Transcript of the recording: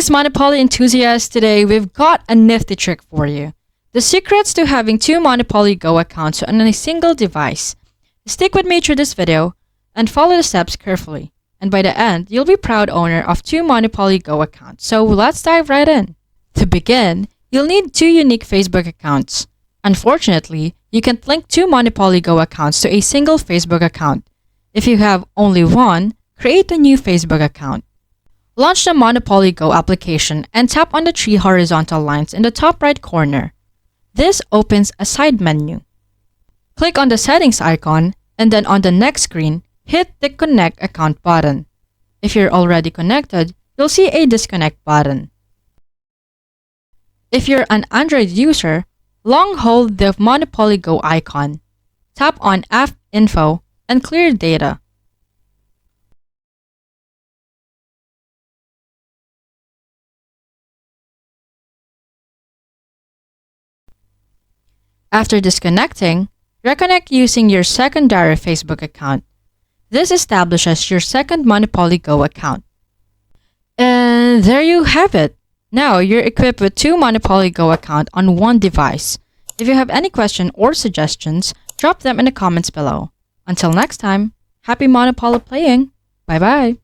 Guys, Monopoly enthusiasts, today we've got a nifty trick for you. The secrets to having two Monopoly Go accounts on a single device. Stick with me through this video and follow the steps carefully. And by the end, you'll be proud owner of two Monopoly Go accounts. So let's dive right in. To begin, you'll need two unique Facebook accounts. Unfortunately, you can't link two Monopoly Go accounts to a single Facebook account. If you have only one, create a new Facebook account. Launch the Monopoly Go application and tap on the three horizontal lines in the top right corner. This opens a side menu. Click on the settings icon and then on the next screen, hit the Connect Account button. If you're already connected, you'll see a Disconnect button. If you're an Android user, long hold the Monopoly Go icon. Tap on App Info and clear data. After disconnecting, reconnect using your secondary Facebook account. This establishes your second Monopoly Go account. And there you have it. Now you're equipped with two Monopoly Go accounts on one device. If you have any questions or suggestions, drop them in the comments below. Until next time, happy Monopoly playing. Bye bye.